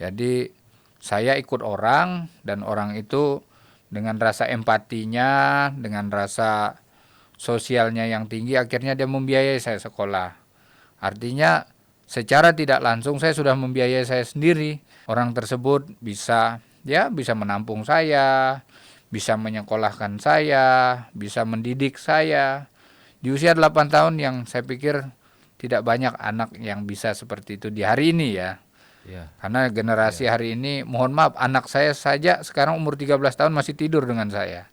Jadi saya ikut orang dan orang itu dengan rasa empatinya, dengan rasa sosialnya yang tinggi akhirnya dia membiayai saya sekolah. Artinya secara tidak langsung saya sudah membiayai saya sendiri. Orang tersebut bisa menampung saya, bisa menyekolahkan saya, bisa mendidik saya. Di usia 8 tahun yang saya pikir tidak banyak anak yang bisa seperti itu di hari ini ya. Iya. Karena generasi hari ini, mohon maaf, anak saya saja sekarang umur 13 tahun masih tidur dengan saya.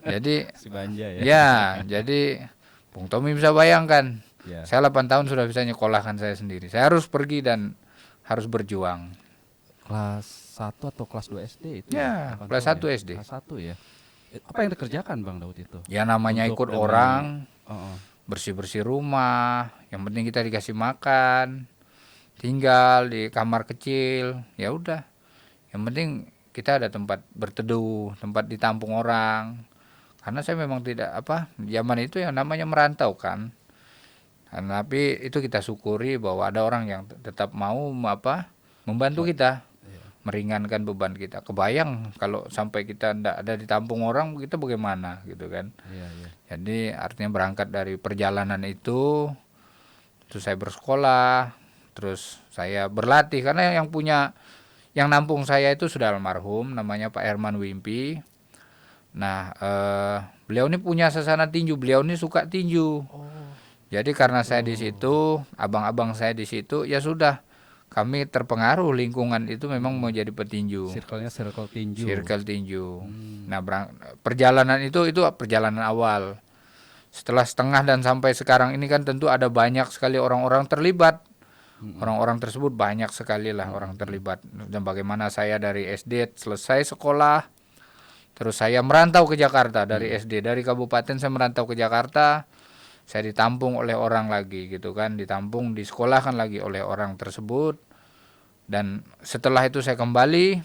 Jadi, Si Banja ya. ya, jadi Bung Tommy bisa bayangkan, Ya. saya 8 tahun sudah bisa nyekolahkan saya sendiri. Saya harus pergi dan harus berjuang. Kelas 1 atau kelas 2 SD itu Ya, 8 kelas tahun 1 SD. Kelas 1 ya. Apa yang dikerjakan Bang Daud itu? Ya namanya Untuk ikut dengan orang, Heeh. bersih-bersih rumah, yang penting kita dikasih makan, tinggal di kamar kecil, ya udah. Yang penting kita ada tempat berteduh, tempat ditampung orang. Karena saya memang tidak zaman itu yang namanya merantau kan. Tapi itu kita syukuri bahwa ada orang yang tetap mau membantu kita, Iya. meringankan beban kita. Kebayang kalau sampai kita tidak ada ditampung orang, kita bagaimana gitu kan. Iya, iya. Jadi artinya berangkat dari perjalanan itu, terus saya bersekolah, terus saya berlatih karena yang nampung saya itu sudah almarhum, namanya Pak Herman Wimpi. Nah, beliau ini punya sasana tinju, beliau ini suka tinju. Oh, Jadi karena saya di situ, abang-abang saya di situ, ya sudah kami terpengaruh lingkungan itu memang mau jadi petinju, circle-nya circle tinju. circle tinju. Nah, perjalanan itu perjalanan awal. Setelah setengah dan sampai sekarang ini kan tentu ada banyak sekali orang-orang terlibat. Orang-orang tersebut banyak sekali lah orang terlibat. Dan bagaimana saya dari SD selesai sekolah, terus saya merantau ke Jakarta dari SD, dari kabupaten saya merantau ke Jakarta. Saya ditampung oleh orang lagi gitu kan, ditampung, disekolahkan lagi oleh orang tersebut. Dan setelah itu saya kembali,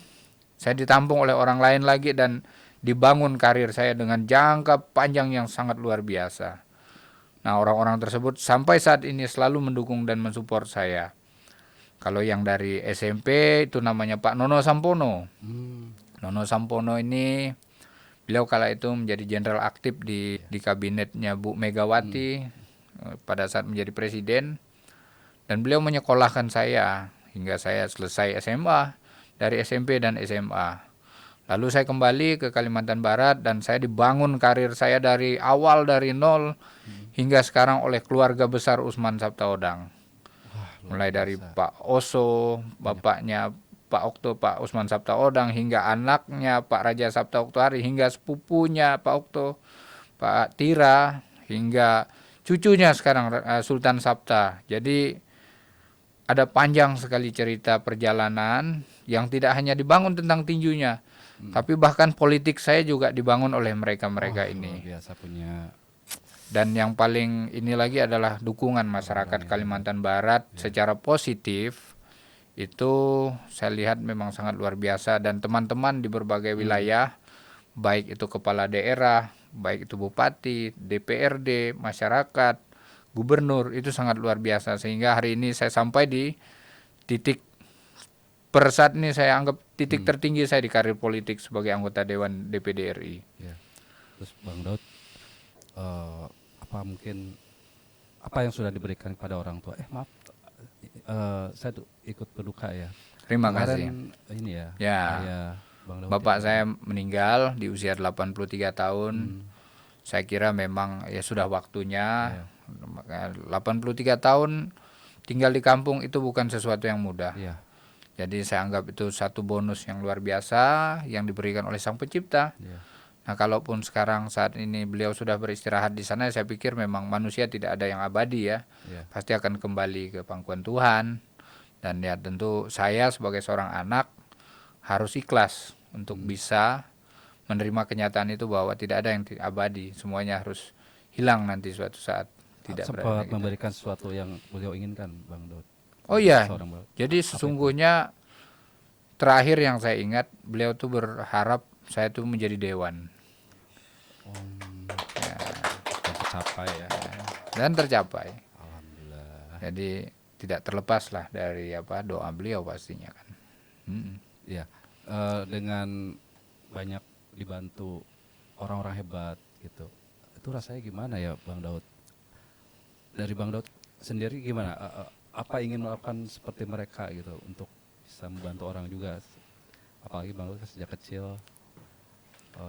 saya ditampung oleh orang lain lagi dan dibangun karir saya dengan jangka panjang yang sangat luar biasa. Nah, orang-orang tersebut sampai saat ini selalu mendukung dan mensupport saya. Kalau yang dari SMP itu namanya Pak Nono Sampono. Nono Sampono ini beliau kala itu menjadi jenderal aktif di kabinetnya Bu Megawati pada saat menjadi presiden. Dan beliau menyekolahkan saya hingga saya selesai SMA, dari SMP dan SMA. Lalu saya kembali ke Kalimantan Barat dan saya dibangun karir saya dari awal, dari nol hingga sekarang oleh keluarga besar Usman Sabtaodang. Mulai dari Pak Oso, bapaknya Pak Okto, Pak Usman Sabtaodang, hingga anaknya Pak Raja Sabta Oktohari, hingga sepupunya Pak Okto, Pak Tira, hingga cucunya sekarang Sultan Sabta. Jadi ada panjang sekali cerita perjalanan yang tidak hanya dibangun tentang tinjunya, tapi bahkan politik saya juga dibangun oleh mereka-mereka ini. Luar biasa punya. Dan yang paling ini lagi adalah dukungan masyarakat Kalimantan Barat secara positif. Itu saya lihat memang sangat luar biasa, dan teman-teman di berbagai wilayah, baik itu kepala daerah, baik itu bupati, DPRD, masyarakat, gubernur, itu sangat luar biasa. Sehingga hari ini saya sampai di titik per saat ini saya anggap titik tertinggi saya di karir politik sebagai anggota Dewan DPD RI. Ya. Terus Bang Daud, apa yang sudah diberikan kepada orang tua? Maaf, saya ikut berduka ya. Terima Kemarin kasih. ini ya. Ya. Ayah Bang Daud Bapak itu saya meninggal di usia 83 tahun. Saya kira memang ya sudah waktunya. 83 tahun tinggal di kampung itu bukan sesuatu yang mudah. Iya. Jadi saya anggap itu satu bonus yang luar biasa yang diberikan oleh Sang Pencipta. Iya. Nah, kalaupun sekarang saat ini beliau sudah beristirahat di sana, saya pikir memang manusia tidak ada yang abadi ya. Iya. Pasti akan kembali ke pangkuan Tuhan. Dan ya tentu saya sebagai seorang anak harus ikhlas untuk bisa menerima kenyataan itu bahwa tidak ada yang abadi, semuanya harus hilang nanti suatu saat. Tidak sempat memberikan sesuatu yang beliau inginkan Bang Daud. Oh iya, jadi sesungguhnya terakhir yang saya ingat beliau tuh berharap saya tuh menjadi dewan. Ya. Dan tercapai ya. Dan tercapai. Alhamdulillah. Jadi tidak terlepas lah dari doa beliau pastinya kan. Ya, dengan banyak dibantu orang-orang hebat gitu. Itu rasanya gimana ya, Bang Daud? Dari Bang Daud sendiri gimana? Apa ingin melakukan seperti mereka gitu untuk bisa membantu orang juga? Apalagi Bang Daud kan sejak kecil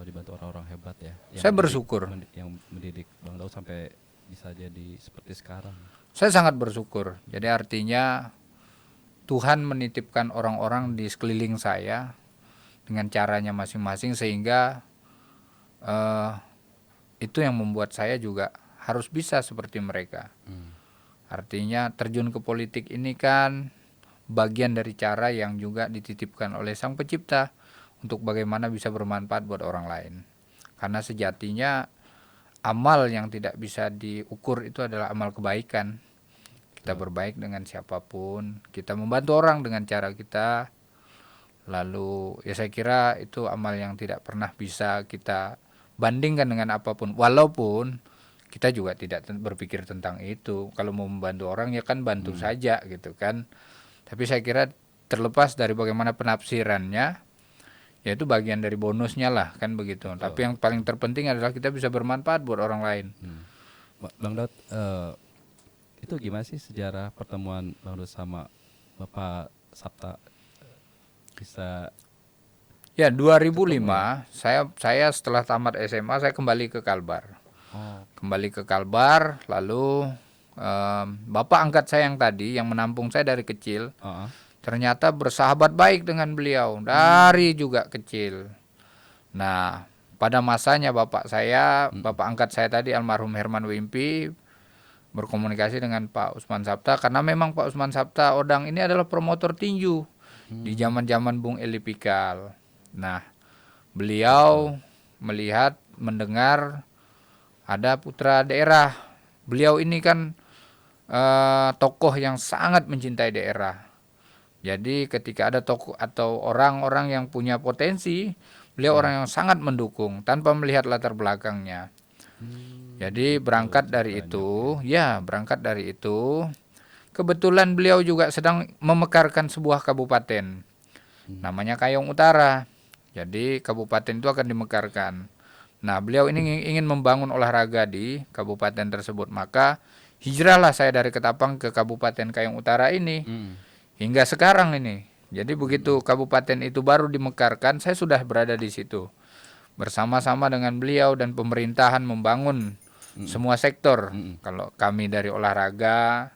dibantu orang-orang hebat ya, Saya bersyukur. yang mendidik Bang Daud sampai bisa jadi seperti sekarang. Saya sangat bersyukur. Jadi artinya Tuhan menitipkan orang-orang di sekeliling saya dengan caranya masing-masing, sehingga itu yang membuat saya juga harus bisa seperti mereka. Artinya terjun ke politik ini kan bagian dari cara yang juga dititipkan oleh Sang Pencipta untuk bagaimana bisa bermanfaat buat orang lain. Karena sejatinya amal yang tidak bisa diukur itu adalah amal kebaikan. Kita berbaik dengan siapapun, kita membantu orang dengan cara kita. Lalu ya saya kira itu amal yang tidak pernah bisa kita bandingkan dengan apapun. Walaupun kita juga tidak berpikir tentang itu. Kalau mau membantu orang ya kan bantu saja gitu kan. Tapi saya kira terlepas dari bagaimana penafsirannya, ya itu bagian dari bonusnya lah kan begitu. Tapi yang paling terpenting adalah kita bisa bermanfaat buat orang lain. Bang Daud, itu gimana sih sejarah pertemuan Bang Daud sama Bapak Sapta? Bisa Ya 2005 saya setelah tamat SMA saya kembali ke Kalbar. Kembali ke Kalbar, lalu bapak angkat saya yang tadi yang menampung saya dari kecil ternyata bersahabat baik dengan beliau dari juga kecil. Nah, pada masanya bapak angkat saya tadi almarhum Herman Wimpi berkomunikasi dengan Pak Usman Sabta, karena memang Pak Usman Sabta Odang ini adalah promotor tinju di zaman-zaman Bung Eli Pikal. Nah, beliau melihat, mendengar ada putra daerah. Beliau ini kan tokoh yang sangat mencintai daerah. Jadi ketika ada tokoh atau orang-orang yang punya potensi, beliau orang yang sangat mendukung tanpa melihat latar belakangnya. Jadi berangkat dari itu, kebetulan beliau juga sedang memekarkan sebuah kabupaten, namanya Kayong Utara. Jadi kabupaten itu akan dimekarkan. Nah, beliau ini ingin membangun olahraga di kabupaten tersebut. Maka hijrahlah saya dari Ketapang ke Kabupaten Kayong Utara ini. Hingga sekarang ini. Jadi begitu kabupaten itu baru dimekarkan, saya sudah berada di situ. Bersama-sama dengan beliau dan pemerintahan membangun semua sektor. Kalau kami dari olahraga,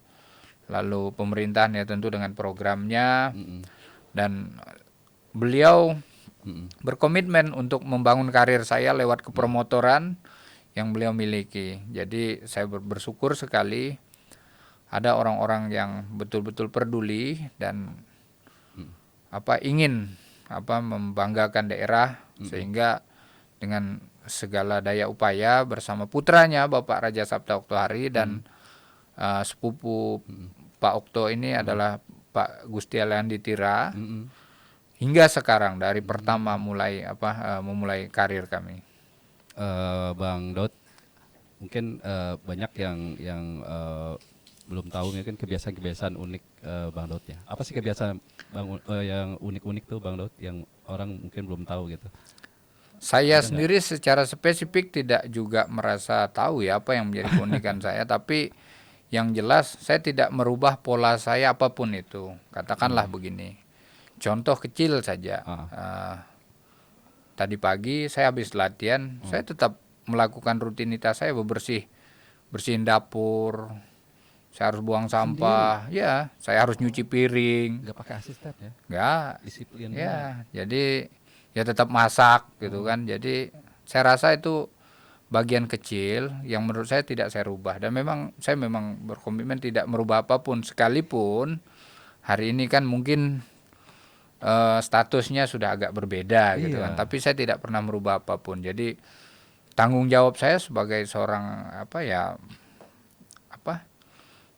lalu pemerintahan ya tentu dengan programnya. Dan beliau berkomitmen untuk membangun karir saya lewat kepromotoran yang beliau miliki. Jadi saya bersyukur sekali ada orang-orang yang betul-betul peduli dan ingin membanggakan daerah, sehingga dengan segala daya upaya bersama putranya Bapak Raja Sabta Oktohari dan sepupu Pak Okto ini adalah Pak Gusti Aliandi Tira. Hingga sekarang dari pertama memulai karir kami. Bang Daud, mungkin banyak yang belum tahu mungkin kebiasaan-kebiasaan unik Bang Daud ya. Apa sih kebiasaan yang unik-unik tuh Bang Daud yang orang mungkin belum tahu gitu? Saya sendiri secara spesifik tidak juga merasa tahu ya apa yang menjadi keunikan saya, tapi yang jelas saya tidak merubah pola saya apapun itu. Katakanlah begini. Contoh kecil saja. Tadi pagi saya habis latihan, saya tetap melakukan rutinitas saya bersihin dapur. Saya harus buang sampah, ya. Saya harus nyuci piring. Nggak pakai asisten ya? Nggak. Disiplin. Ya, jadi ya tetap masak gitu kan. Jadi saya rasa itu bagian kecil yang menurut saya tidak saya rubah. Dan saya memang berkomitmen tidak merubah apapun, sekalipun hari ini kan mungkin statusnya sudah agak berbeda gitu kan, tapi saya tidak pernah merubah apapun. Jadi tanggung jawab saya sebagai seorang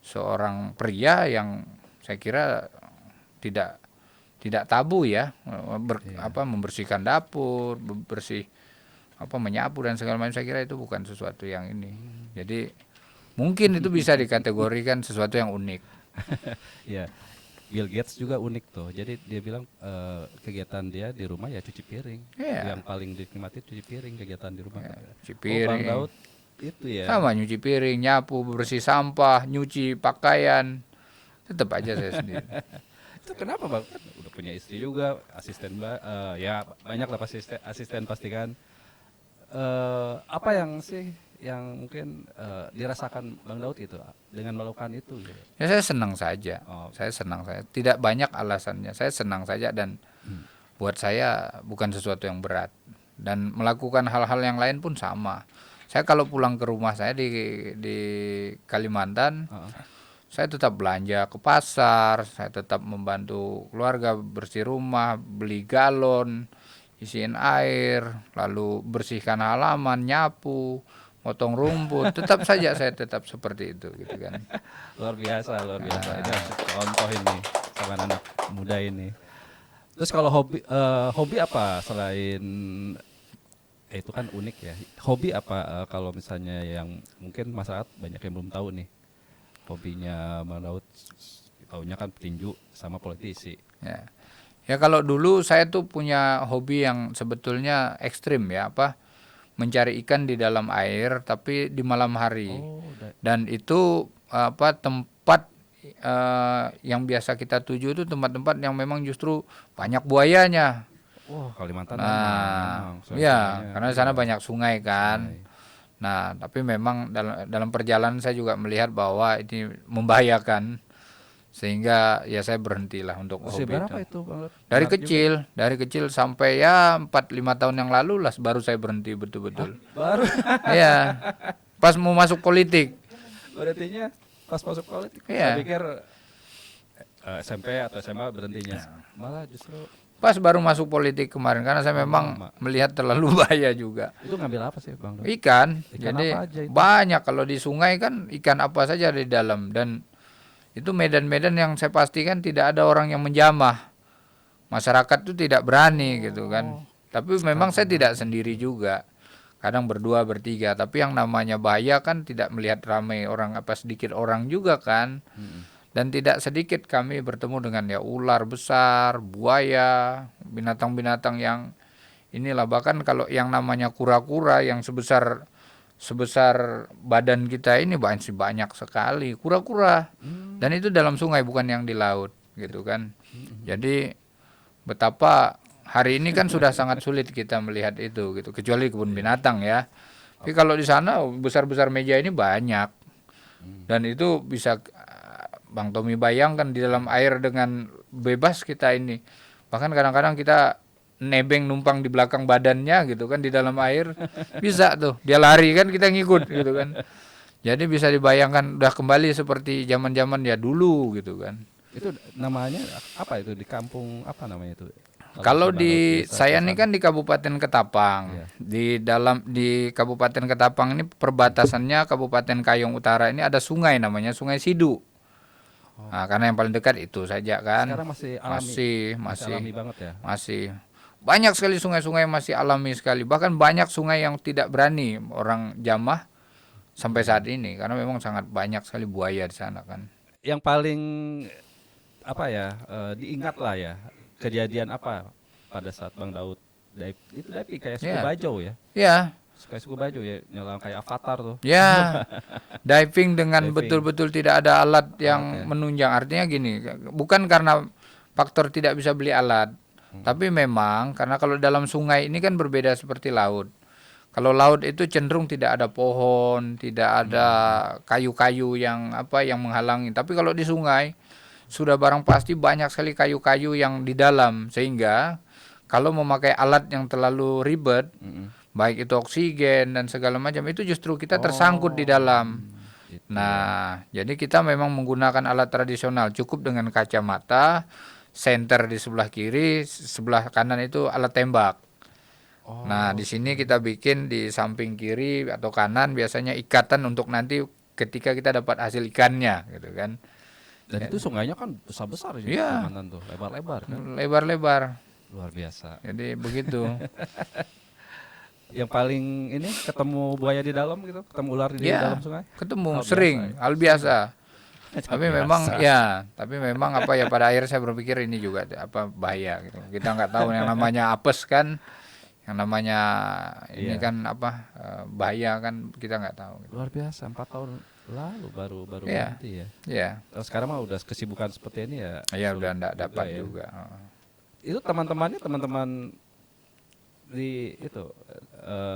seorang pria yang saya kira tidak tabu ya, membersihkan dapur, menyapu dan segala macam. Saya kira itu bukan sesuatu yang ini. Jadi mungkin itu bisa dikategorikan sesuatu yang unik. Ya. Bill Gates juga unik tuh. Jadi dia bilang kegiatan dia di rumah ya cuci piring. Iya. Yang paling dinikmati cuci piring kegiatan di rumah. Cuci Oh, Bang piring. Daud itu ya. Sama nyuci piring, nyapu, bersih sampah, nyuci pakaian. Tetap aja saya sendiri. Itu kenapa Bang? Kan udah punya istri juga, asisten ya banyak lah pasti asisten pasti kan. Apa yang sih yang mungkin dirasakan Bang Daud itu dengan melakukan itu gitu. Ya saya senang saja. Oh. Saya senang saja. Tidak banyak alasannya. Saya senang saja dan buat saya bukan sesuatu yang berat. Dan melakukan hal-hal yang lain pun sama. Saya kalau pulang ke rumah saya di Kalimantan, saya tetap belanja ke pasar, saya tetap membantu keluarga bersih rumah, beli galon, isiin air, lalu bersihkan halaman, nyapu, potong rumput. Tetap saja saya tetap seperti itu gitu kan. Luar biasa. Ini harus contoh ini sama anak muda ini. Terus kalau hobi apa selain itu kan unik ya. Hobi apa kalau misalnya yang mungkin masyarakat banyak yang belum tahu nih. Hobinya Bang Daud taunya kan petinju sama politisi. Ya. Ya kalau dulu saya tuh punya hobi yang sebetulnya ekstrim ya, mencari ikan di dalam air tapi di malam hari. Dan itu tempat yang biasa kita tuju itu tempat-tempat yang memang justru banyak buayanya. Wah, Kalimantan Nah, memang. ya karena di sana banyak sungai kan. Sungai. Nah, tapi memang dalam perjalanan saya juga melihat bahwa ini membahayakan, sehingga ya saya berhentilah untuk Usia hobi berapa itu. itu Bang Daud? Dari kecil sampai ya 4-5 tahun yang lalu lah baru saya berhenti betul-betul. Baru. Iya. Pas mau masuk politik. Berhentinya pas masuk politik. Iya. Saya pikir SMP atau SMA berhentinya. Malah justru Pas baru masuk politik kemarin karena saya memang melihat terlalu bahaya juga. itu ngambil apa sih Bang Daud? Ikan. Ikan Jadi apa aja itu? banyak kalau di sungai kan ikan apa saja di dalam, dan itu medan-medan yang saya pastikan tidak ada orang yang menjamah. Masyarakat itu tidak berani gitu kan. Tapi memang saya tidak sendiri juga. Kadang berdua, bertiga, tapi yang namanya bahaya kan tidak melihat ramai orang, sedikit orang juga kan. Dan tidak sedikit kami bertemu dengan ya ular besar, buaya, binatang-binatang yang inilah, bahkan kalau yang namanya kura-kura yang sebesar badan kita ini banyak sekali kura-kura. Dan itu dalam sungai bukan yang di laut gitu kan. Jadi betapa hari ini kan sudah sangat sulit kita melihat itu gitu, kecuali kebun binatang ya. Tapi kalau di sana besar-besar meja ini banyak. Dan itu bisa Bang Tommy bayangkan di dalam air dengan bebas kita ini. Bahkan kadang-kadang kita nebeng numpang di belakang badannya gitu kan di dalam air. Bisa tuh, dia lari kan kita ngikut gitu kan. Jadi bisa dibayangkan udah kembali seperti zaman-zaman ya dulu gitu kan. Itu namanya apa itu di kampung apa namanya itu? Kalau di saya ini kan di Kabupaten Ketapang. Di Kabupaten Ketapang ini perbatasannya Kabupaten Kayong Utara ini ada sungai namanya Sungai Sidu. Nah, karena yang paling dekat itu saja kan. Sekarang masih alami. Masih alami banget ya. Masih banyak sekali sungai-sungai yang masih alami sekali. Bahkan banyak sungai yang tidak berani orang jamah sampai saat ini karena memang sangat banyak sekali buaya di sana kan. Yang paling apa ya diingat lah ya, kejadian apa pada saat Bang Daud diving kayak scuba bajau ya. Iya. Kayak scuba bajau ya, nyelam kayak Avatar tuh. Ya. Diving dengan betul-betul tidak ada alat yang menunjang. Artinya gini, bukan karena faktor tidak bisa beli alat, tapi memang karena kalau dalam sungai ini kan berbeda seperti laut. Kalau laut itu cenderung tidak ada pohon, tidak ada kayu-kayu yang menghalangi. Tapi kalau di sungai sudah barang pasti banyak sekali kayu-kayu yang di dalam, sehingga kalau memakai alat yang terlalu ribet, baik itu oksigen dan segala macam, itu justru kita tersangkut di dalam. Nah, jadi kita memang menggunakan alat tradisional, cukup dengan kacamata, senter di sebelah kiri, sebelah kanan itu alat tembak. Nah, di sini kita bikin di samping kiri atau kanan biasanya ikatan untuk nanti ketika kita dapat hasil ikannya gitu kan. Dan itu sungainya kan besar-besar ya, Kalimantan tuh, lebar-lebar kan. Lebar-lebar. Luar biasa. Jadi begitu. Yang paling ketemu buaya di dalam gitu, ketemu ular di dalam sungai? Ketemu sering, hal biasa. Tapi memang apa ya, pada akhirnya saya berpikir ini juga apa bahaya gitu. Kita nggak tahu yang namanya apes kan, yang namanya ini Iya, kan apa bahaya kan, kita nggak tahu gitu. luar biasa. 4 tahun lalu baru baru Iya, berhenti ya. iya, Sekarang mah udah kesibukan seperti ini ya iya udah sulit nggak juga dapat ya. juga. Itu teman-teman di itu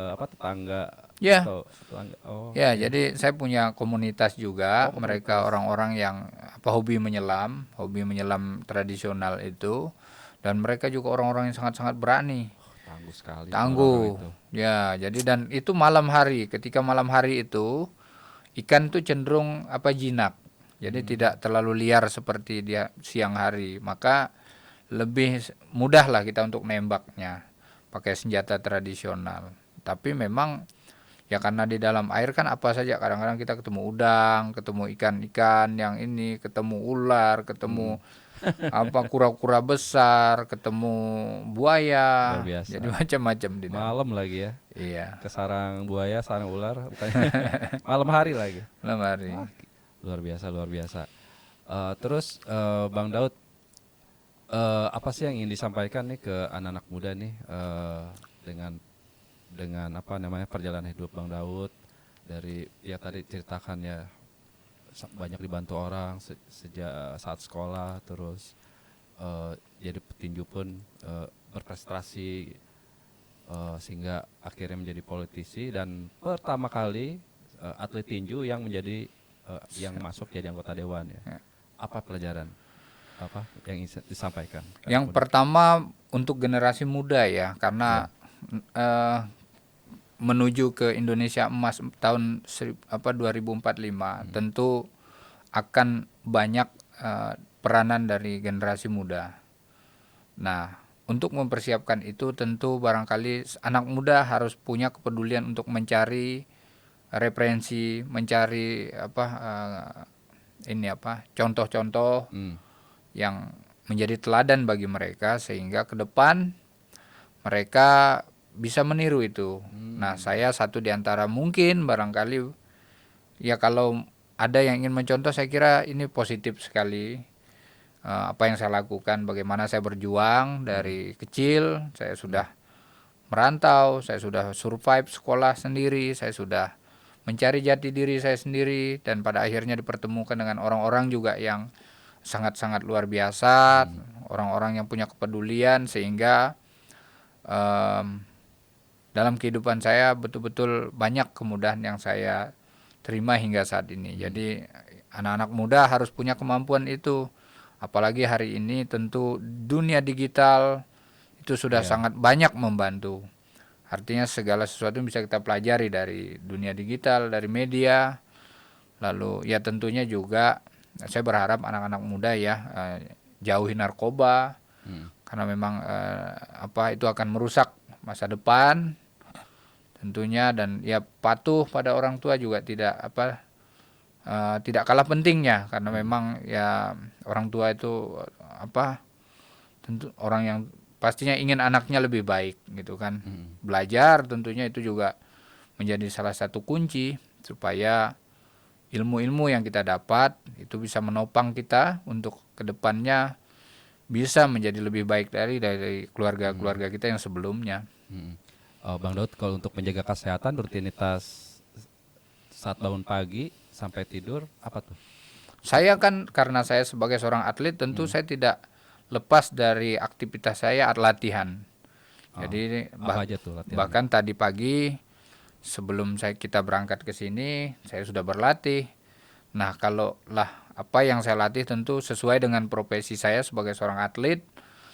apa tetangga Ya, atau tetangga? Oh, ya. iya. Jadi saya punya komunitas juga. Oh, Mereka komunitas. orang-orang yang apa hobi menyelam tradisional itu, dan mereka juga orang-orang yang sangat-sangat berani. Tangguh sekali itu orang-orang Tangguh. itu. Ya, jadi dan itu malam hari. Ketika malam hari itu ikan tuh cenderung apa jinak. Jadi tidak terlalu liar seperti dia siang hari. Maka lebih mudah lah kita untuk nembaknya pakai senjata tradisional. Tapi memang ya karena di dalam air kan apa saja, kadang-kadang kita ketemu udang, ketemu ikan-ikan yang ini, ketemu ular, ketemu apa kura-kura besar, ketemu Luar buaya, jadi biasa. macam-macam di dalam. Malam lagi ya. Iya, Ke sarang buaya, sarang ular, bukannya malam hari lagi. malam hari. Ah, luar biasa, luar biasa. Terus Bang Daud, apa sih yang ingin disampaikan nih ke anak-anak muda nih dengan apa namanya perjalanan hidup Bang Daud dari ya tadi ceritakan ya banyak dibantu orang sejak saat sekolah, terus jadi petinju pun berprestasi sehingga akhirnya menjadi politisi dan pertama kali atlet tinju yang menjadi yang masuk jadi anggota dewan ya. Apa pelajaran apa yang ingin disampaikan? Yang pertama untuk generasi muda ya, karena eh, menuju ke Indonesia Emas tahun 2045 tentu akan banyak peranan dari generasi muda. Nah, untuk mempersiapkan itu tentu barangkali anak muda harus punya kepedulian untuk mencari referensi, mencari apa ini apa contoh-contoh Hmm. yang menjadi teladan bagi mereka sehingga ke depan mereka bisa meniru itu. Nah, saya satu di antara mungkin barangkali ya kalau ada yang ingin mencontoh, saya kira ini positif sekali. Apa yang saya lakukan, bagaimana saya berjuang dari kecil, saya sudah merantau, saya sudah survive sekolah sendiri, saya sudah mencari jati diri saya sendiri, dan pada akhirnya dipertemukan dengan orang-orang juga yang sangat-sangat luar biasa, orang-orang yang punya kepedulian sehingga dalam kehidupan saya betul-betul banyak kemudahan yang saya terima hingga saat ini. Jadi anak-anak muda harus punya kemampuan itu. Apalagi hari ini tentu dunia digital itu sudah Ya. sangat banyak membantu. Artinya segala sesuatu bisa kita pelajari dari dunia digital, dari media. Lalu ya tentunya juga saya berharap anak-anak muda ya jauhi narkoba, karena memang apa itu akan merusak masa depan tentunya, dan ya patuh pada orang tua juga tidak kalah pentingnya, karena memang ya orang tua itu apa tentu orang yang pastinya ingin anaknya lebih baik gitu kan. Belajar tentunya itu juga menjadi salah satu kunci supaya ilmu-ilmu yang kita dapat itu bisa menopang kita untuk kedepannya bisa menjadi lebih baik dari keluarga-keluarga kita yang sebelumnya. Hmm. Bang Daud, kalau untuk menjaga kesehatan rutinitas saat bangun pagi sampai tidur apa tuh? Saya kan karena saya sebagai seorang atlet tentu saya tidak lepas dari aktivitas saya latihan. Jadi Apa aja tuh latihan? bahkan tadi pagi sebelum kita berangkat ke sini saya sudah berlatih. Nah, kalau lah apa yang saya latih tentu sesuai dengan profesi saya sebagai seorang atlet.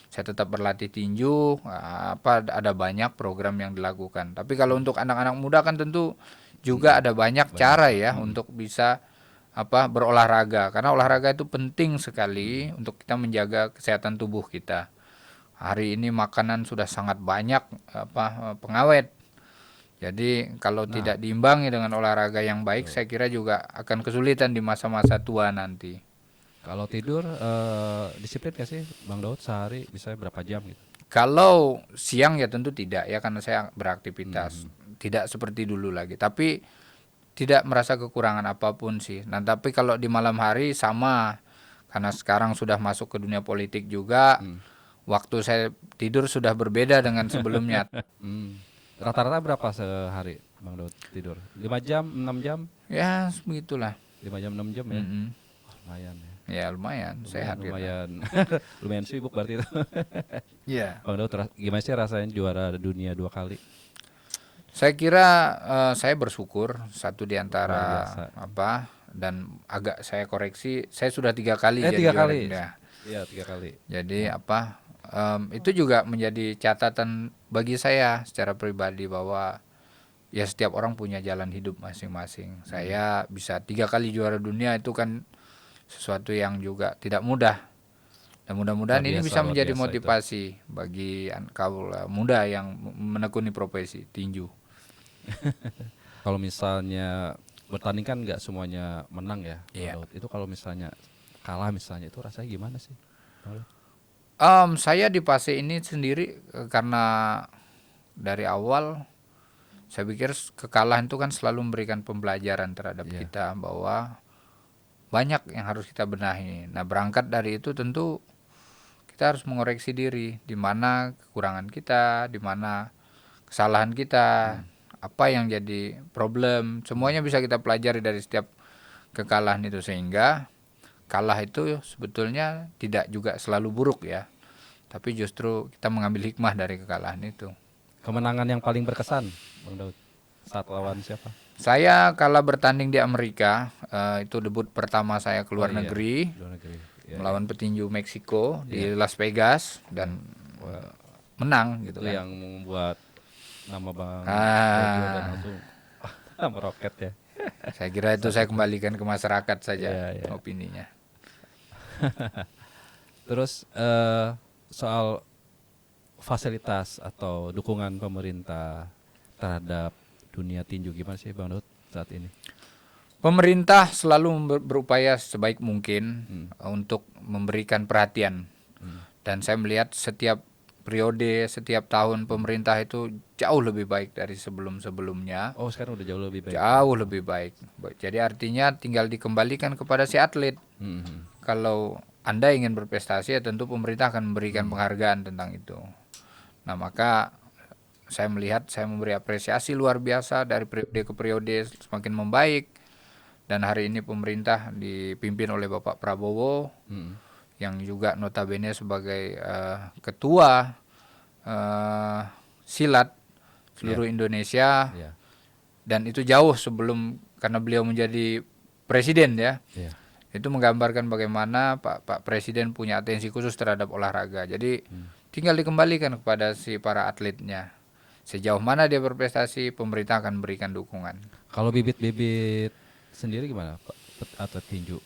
Saya tetap berlatih tinju, ada banyak program yang dilakukan. Tapi kalau untuk anak-anak muda kan tentu juga ada banyak cara ya untuk bisa berolahraga, karena olahraga itu penting sekali untuk kita menjaga kesehatan tubuh kita. Hari ini makanan sudah sangat banyak pengawet. Jadi kalau tidak diimbangi dengan olahraga yang baik, saya kira juga akan kesulitan di masa-masa tua nanti. Kalau tidur disiplin gak sih Bang Daud sehari bisa berapa jam gitu? Kalau siang ya tentu tidak ya, karena saya beraktivitas. Tidak seperti dulu lagi. Tapi tidak merasa kekurangan apapun sih. Nah, tapi kalau di malam hari sama, karena sekarang sudah masuk ke dunia politik juga, waktu saya tidur sudah berbeda dengan sebelumnya. Hmm. Rata-rata berapa sehari Bang Daud tidur? 5 jam, 6 jam? Ya, begitulah. 5 jam, 6 jam ya? Mm-mm. Oh, lumayan ya. Ya lumayan, sehat gitu. Lumayan, lumayan sibuk berarti itu. Iya. Bang Daud, gimana sih rasanya juara dunia 2 kali? Saya kira saya bersyukur satu di Luar antara biasa. dan agak saya koreksi, saya sudah 3 kali jadi 3 juara kali. dunia. Iya, 3 kali. Jadi itu juga menjadi catatan bagi saya secara pribadi bahwa ya setiap orang punya jalan hidup masing-masing. Saya bisa 3 kali juara dunia itu kan sesuatu yang juga tidak mudah. Dan mudah-mudahan Luar ini biasa, bisa luar menjadi biasa itu. motivasi bagi kaula muda yang menekuni profesi tinju. Kalau misalnya bertanding kan nggak semuanya menang ya, Bang Iya. Daud. Itu kalau misalnya kalah misalnya itu rasanya gimana sih, Bang Daud? Saya di fase ini sendiri karena dari awal saya pikir kekalahan itu kan selalu memberikan pembelajaran terhadap Iya. kita bahwa banyak yang harus kita benahi. Nah, berangkat dari itu tentu kita harus mengoreksi diri, di mana kekurangan kita, di mana kesalahan kita, apa yang jadi problem, semuanya bisa kita pelajari dari setiap kekalahan itu, sehingga kalah itu sebetulnya tidak juga selalu buruk ya, tapi justru kita mengambil hikmah dari kekalahan itu. Kemenangan yang paling berkesan, Bang Daud, saat lawan siapa? Saya kalah bertanding di Amerika, itu debut pertama saya keluar Oh iya, negeri, luar negeri. Ya, melawan petinju Meksiko di Iya. Las Vegas dan menang gitu itu kan. yang membuat nama Bang Ah. Daud juga langsung meroket ya. Saya kira itu saya kembalikan ke masyarakat saja Iya, iya. opininya. Terus soal fasilitas atau dukungan pemerintah terhadap dunia tinju gimana sih Bang Daud saat ini? Pemerintah selalu berupaya sebaik mungkin untuk memberikan perhatian. Dan saya melihat setiap periode, setiap tahun pemerintah itu jauh lebih baik dari sebelum-sebelumnya. Oh sekarang udah jauh lebih baik. Jauh lebih baik. Jadi artinya tinggal dikembalikan kepada si atlet. Kalau Anda ingin berprestasi ya tentu pemerintah akan memberikan penghargaan tentang itu. Nah, maka saya melihat saya memberi apresiasi luar biasa dari periode ke periode semakin membaik. Dan hari ini pemerintah dipimpin oleh Bapak Prabowo yang juga notabene sebagai ketua silat seluruh Indonesia. Iya. Dan itu jauh sebelum karena beliau menjadi presiden ya. Iya. Itu menggambarkan bagaimana Pak Presiden punya atensi khusus terhadap olahraga. Jadi tinggal dikembalikan kepada si para atletnya. Sejauh mana dia berprestasi, pemerintah akan memberikan dukungan. Kalau bibit-bibit sendiri gimana Pak? Atlet tinju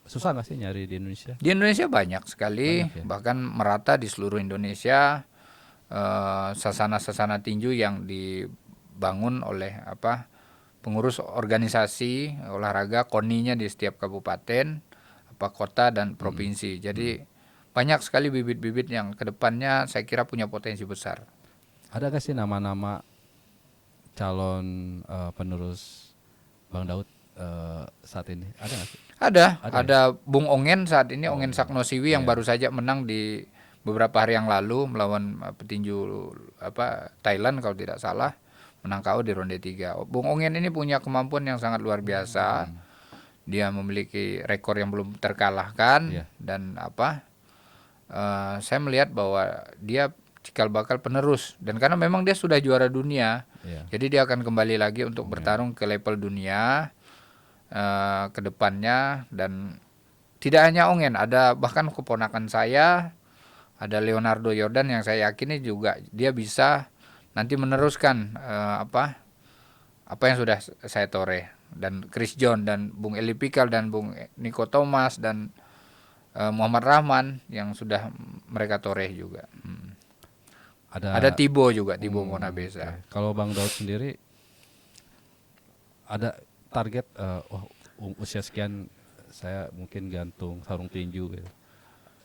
susah nggak sih nyari di Indonesia? Di Indonesia banyak sekali, Banyak ya? bahkan merata di seluruh Indonesia. Sasana-sasana tinju yang dibangun oleh pengurus organisasi olahraga KONI-nya di setiap kabupaten, kota dan provinsi. Jadi banyak sekali bibit-bibit yang kedepannya saya kira punya potensi besar. Ada nggak sih nama-nama calon penerus Bang Daud saat ini? Ada nggak sih? Ada Bung Ongen saat ini, Ongen Saknosiwi yang baru saja menang di beberapa hari yang lalu melawan petinju Thailand kalau tidak salah, menang KO di ronde 3. Bung Ongen ini punya kemampuan yang sangat luar biasa. Dia memiliki rekor yang belum terkalahkan dan saya melihat bahwa dia cikal bakal penerus, dan karena memang dia sudah juara dunia, jadi dia akan kembali lagi untuk bertarung ke level dunia ke depannya. Dan tidak hanya Ongen, ada bahkan keponakan saya, ada Leonardo Jordan yang saya yakini juga dia bisa nanti meneruskan apa yang sudah saya toreh, dan Chris John dan Bung Eli Pikal dan Bung Niko Thomas dan Muhammad Rahman yang sudah mereka toreh juga. Ada Tibo juga, Tibo Monabesa. Okay. Kalau Bang Daud sendiri ada target usia sekian saya mungkin gantung sarung tinju gitu.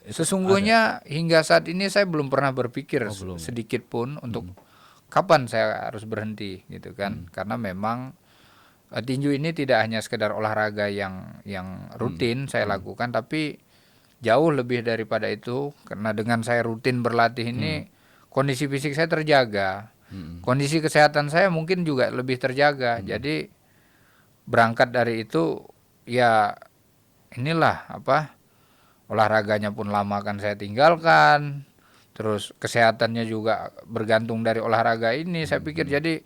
Sesungguhnya hingga saat ini saya belum pernah berpikir sedikit pun untuk kapan saya harus berhenti gitu kan. Karena memang tinju ini tidak hanya sekedar olahraga yang rutin saya lakukan, tapi jauh lebih daripada itu. Karena dengan saya rutin berlatih ini, kondisi fisik saya terjaga, kondisi kesehatan saya mungkin juga lebih terjaga. Jadi berangkat dari itu, ya inilah olahraganya pun lama kan saya tinggalkan, terus kesehatannya juga bergantung dari olahraga ini. Saya pikir jadi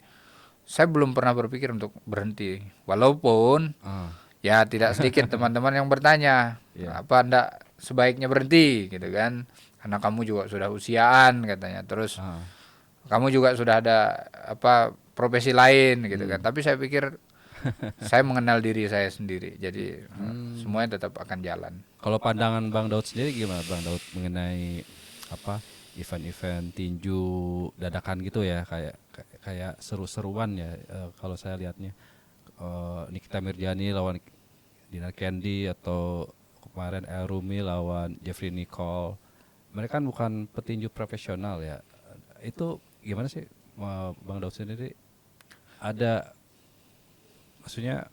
saya belum pernah berpikir untuk berhenti, walaupun ya tidak sedikit teman-teman yang bertanya, apa ndak sebaiknya berhenti gitu kan, karena kamu juga sudah usiaan katanya, terus kamu juga sudah ada profesi lain gitu kan. Tapi saya pikir saya mengenal diri saya sendiri, jadi semuanya tetap akan jalan. Kalau pandangan Bang Daud sendiri gimana Bang Daud mengenai event-event tinju dadakan gitu ya, kayak seru-seruan ya, kalau saya lihatnya Nikita Mirjani lawan Dinar Candy atau kemarin El Rumi lawan Jeffrey Nicole. Mereka kan bukan petinju profesional ya. Itu gimana sih Bang Daud sendiri? Ada maksudnya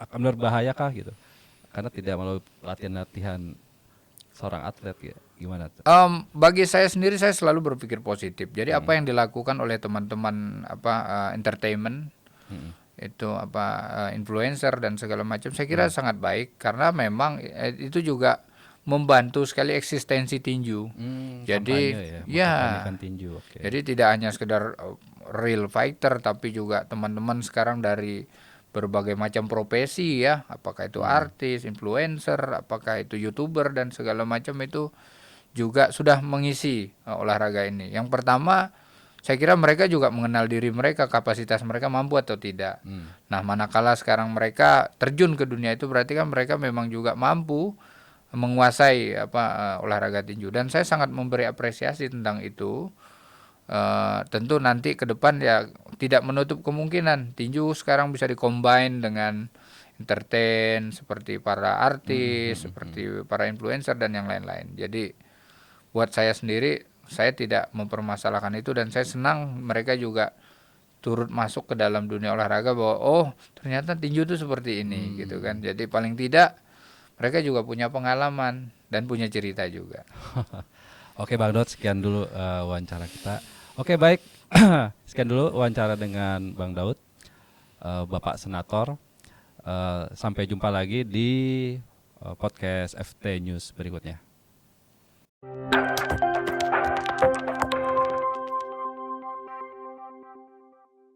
akan berbahayakah gitu? Karena tidak melalui latihan-latihan seorang atlet ya. Gimana tuh? Bagi saya sendiri, saya selalu berpikir positif. Jadi apa yang dilakukan oleh teman-teman entertainment itu influencer dan segala macam, saya kira sangat baik, karena memang itu juga membantu sekali eksistensi tinju. Jadi mengkampanyekan tinju. Okay. Jadi tidak hanya sekedar real fighter, tapi juga teman-teman sekarang dari berbagai macam profesi ya, apakah itu artis, influencer, apakah itu YouTuber dan segala macam, itu juga sudah mengisi olahraga ini. Yang pertama, saya kira mereka juga mengenal diri mereka, kapasitas mereka mampu atau tidak. Nah, manakala sekarang mereka terjun ke dunia itu, berarti kan mereka memang juga mampu menguasai olahraga tinju, dan saya sangat memberi apresiasi tentang itu. Tentu nanti ke depan ya tidak menutup kemungkinan tinju sekarang bisa dikombin dengan entertain seperti para artis, seperti para influencer dan yang lain-lain. Jadi buat saya sendiri, saya tidak mempermasalahkan itu, dan saya senang mereka juga turut masuk ke dalam dunia olahraga, bahwa ternyata tinju itu seperti ini gitu kan. Jadi paling tidak mereka juga punya pengalaman dan punya cerita juga. Oke Bang Daud, sekian dulu wawancara kita. Oke baik, sekian dulu wawancara dengan Bang Daud, Bapak Senator. Sampai jumpa lagi di podcast FT News berikutnya.